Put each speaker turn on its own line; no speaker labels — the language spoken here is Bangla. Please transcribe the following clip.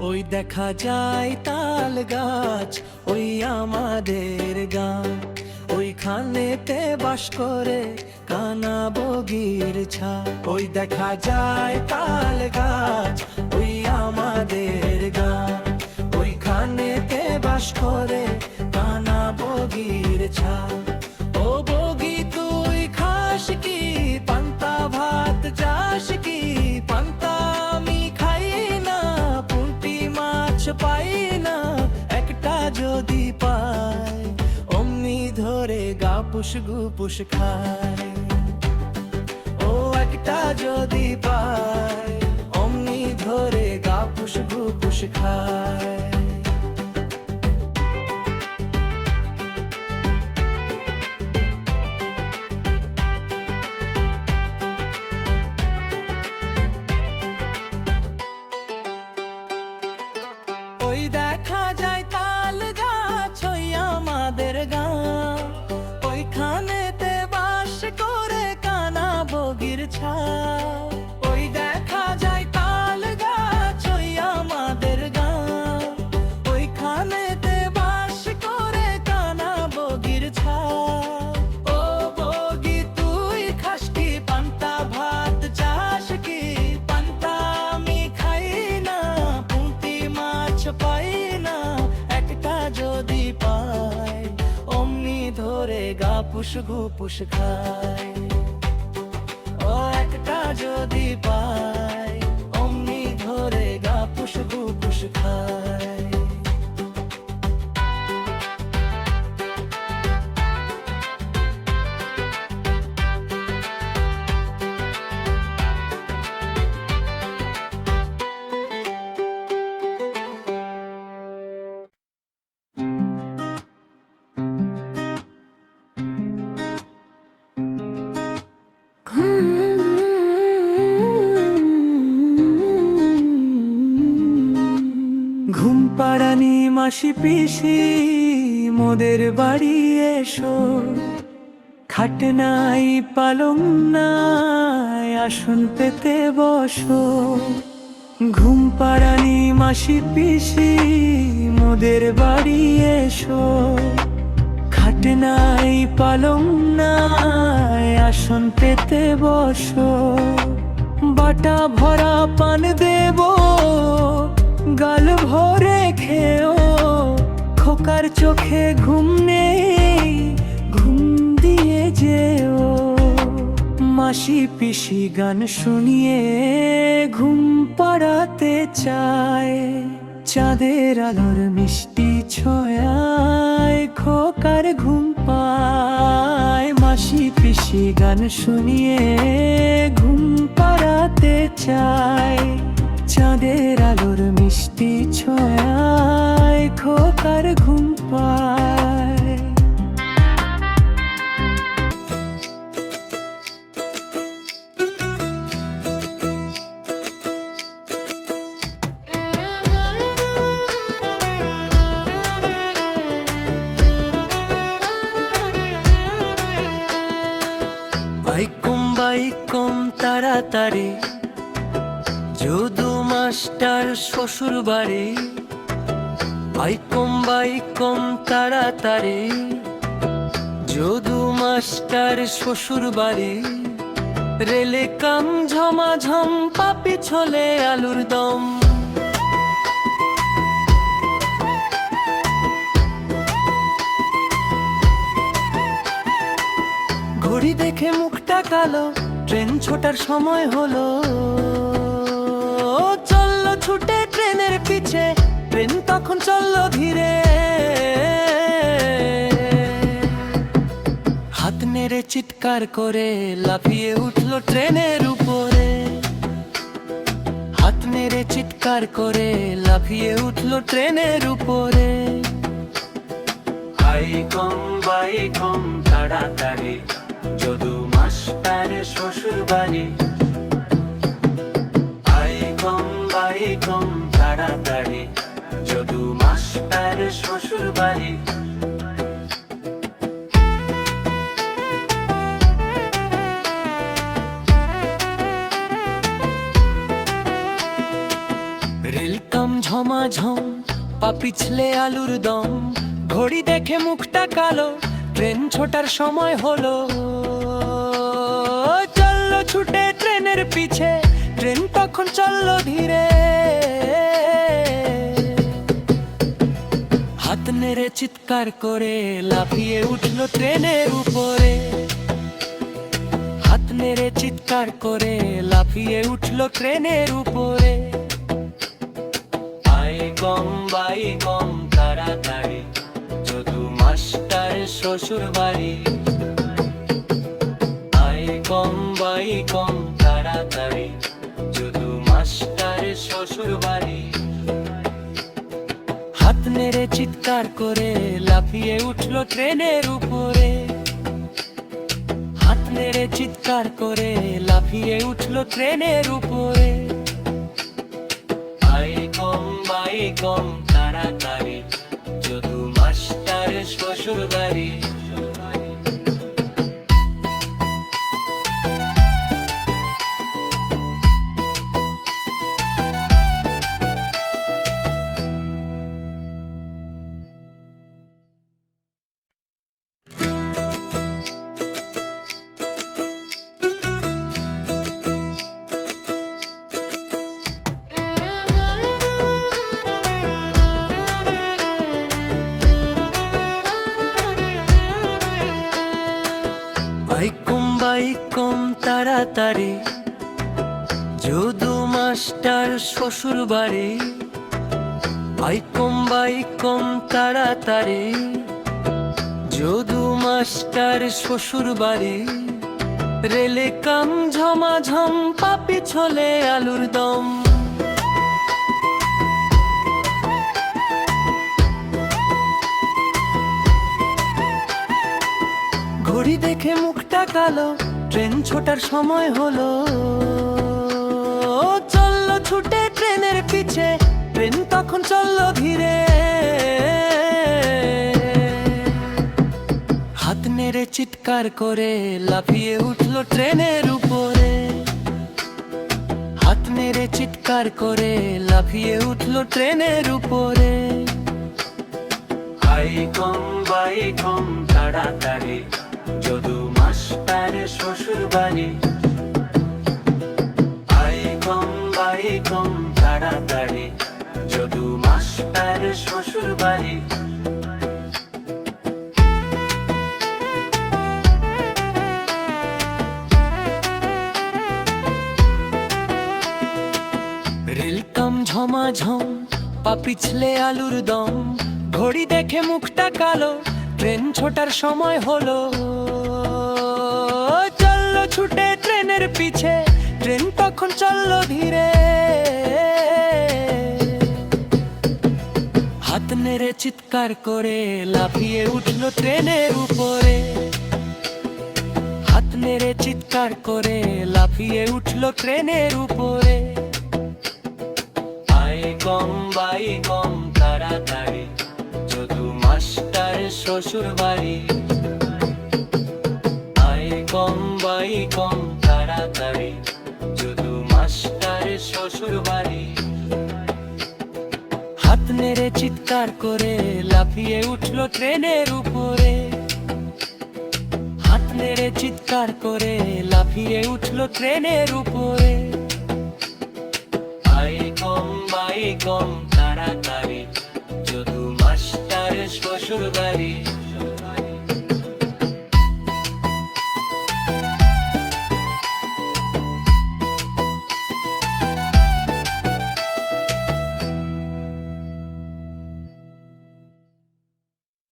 ওই দেখা যায় তাল গাছ, ওই আমাদের গান, ওইখানেতে বাস করে কানা বগির ছা। ওই দেখা যায় তাল গাছ, ওই আমাদের গান, ওইখানেতে বাস করে কানা বগির ছা। ও বগি তুই খাস কি পান্তা ভাত, যাস কি পান্তা, আমি খাই না পুঁটি মাছ পাই না, একটা যদি পাই অমনি ধরে গা পুষ গুপুস খায়। ও একটা যদি পাই অমনি ধরে গা পুষ গুপুস খায়। ওই দেখা যায় তাল গাছ, ওই আমাদের গান, ওইখানেতে বাস করে কানা বগির ছা। ওই দেখা যায় তাল গাছ, ওই আমাদের গান, ওইখানেতে বাস করে কানা বগির ছা। ও বগি তুই খাস কি পান্তা ভাত, চাস কি পান্তা, আমি খাই না পুঁটি মাছ পাই না, একটা যদি পাই অমনি ধরে গা পুষ গুপুস খায়। ও একটা যদি পাই অমনি ধরে গা পুষ গুপুস খায়। ঘুম পাড়ানি মাসি পিসি মোদের বাড়ি এসো, খাট নাই পালং নাই আসন পেতে বসো। ঘুম পাড়ানি মাসি পিসি মোদের বাড়ি এসো, খাট নাই পালং নাই আসন পেতে বসো। বাটা ভরা পান দেব গাল ভরে খেও, খোকার চোখে ঘুম নেই ঘুম দিয়ে যেও। মাসি পিসি গান শুনিয়ে ঘুম পাড়াতে চায়, চাঁদের আলোর মিষ্টি ছোঁয়ায় খোকার ঘুম পায়। মাসি পিসি গান শুনিয়ে ঘুম পাড়াতে চায়, চাঁদের আলোর মিষ্টি ছোঁয়ায় খোকার ঘুম পায়। বাইকুম বাইকুম তাড়াতাড়ি যদু মাস্টার শ্বশুর বাড়ি। বাইকুম বাইকুম তাড়াতাড়ি যদু মাস্টার শ্বশুর বাড়ি। রেলে কাম ঝমাঝম পাপি ছোলে আলুর দম, ঘড়ি দেখে মুখটা কালো, ট্রেন ছোটার সময় হলো। চললো ছুটে ট্রেনের পিছে, ট্রেন তখন চললো ধীরে। হাত নেড়ে চিৎকার করে লাফিয়ে উঠলো ট্রেনের উপরে। হাত নেড়ে চিৎকার করে লাফিয়ে উঠলো ট্রেনের উপরে। বাইকম বাইকম তাড়াতাড়ি যদু মাস্টারের শ্বশুর বাড়ি। বাইকম বাইকম তাড়াতাড়ি যদু মাস্টারের শ্বশুর বাড়ি। রেলকাম ঝমাঝম, পা পিছলে আলুর দম, ঘড়ি দেখে মুখটা কালো, ট্রেন ছোটার সময় হলো। চললো ছুটে ট্রেনের পিছে, ট্রেন তখন চললো ধীরে। হাত নেড়ে চিৎকার করে লাফিয়ে উঠলো ট্রেনের উপরে। হাত নেড়ে চিৎকার করে লাফিয়ে উঠলো ট্রেনের উপরে। কম বাই কম তাড়াতাড়ি, যদু মাস্টার শ্বশুর বাড়ি। আয় কম বাই কম তাড়াতাড়ি, যদু মাস্টার শ্বশুর বাড়ি। হাত নেড়ে চিৎকার করে লাফিয়ে উঠলো ট্রেনের উপরে। হাত নেড়ে চিৎকার করে লাফিয়ে উঠলো ট্রেনের উপরে। কম বাই কম তাড়াতাড়ি, যদু মাস্টার শ্বশুর বাড়ি। বাইকম তাড়াতাড়ি, যদু মাস্টার শ্বশুর বাড়ি। বাইকম তাড়াতাড়ি, যদু মাস্টার শ্বশুর বাড়ি। রেলে কাম ঝমাঝম, পা পিছলে আলুর দম। ঘড়ি দেখে মুখটা কালো, ট্রেন ছোটার সময় হলো। চললো ছুটে ট্রেনের পিছে, ট্রেন তখন চললো ধীরে। হাত নেড়ে চিৎকার করে লাফিয়ে উঠলো ট্রেনের উপরে। হাত নেড়ে চিৎকার করে লাফিয়ে উঠলো ট্রেনের উপরে। কম বাই কম তাড়াতাড়ি, যদু মাস্টার শ্বশুর বাড়ি। কম বাই কম তাড়াতাড়ি, যদু মাস্টার শ্বশুর বাড়ি। রেলকাম ঝমাঝম, পা পিছলে আলুর দম, ঘড়ি দেখে মুখটা কালো, ট্রেন ছোটার সময় হলো। চললো ছুটে ট্রেনের পিছে, ট্রেন তখন চললো ধীরে। হাত নেড়ে চিৎকার করে লাফিয়ে উঠলো ট্রেনের উপরে। হাত নেড়ে চিৎকার করে লাফিয়ে উঠলো ট্রেনের উপরে। কম বাই কম তাড়াতাড়ি, যদু মাস্টার শ্বশুর বাড়ি। কম বাই কম তাড়াতাড়ি, যদু মাস্টার শ্বশুর বাড়ি। হাত নেড়ে চিৎকার করে লাফিয়ে উঠলো ট্রেনের উপরে। হাত নেড়ে চিৎকার করে লাফিয়ে উঠলো ট্রেনের উপরে। কম বাই কম তাড়াতাড়ি, যদু মাস্টার শ্বশুর বাড়ি।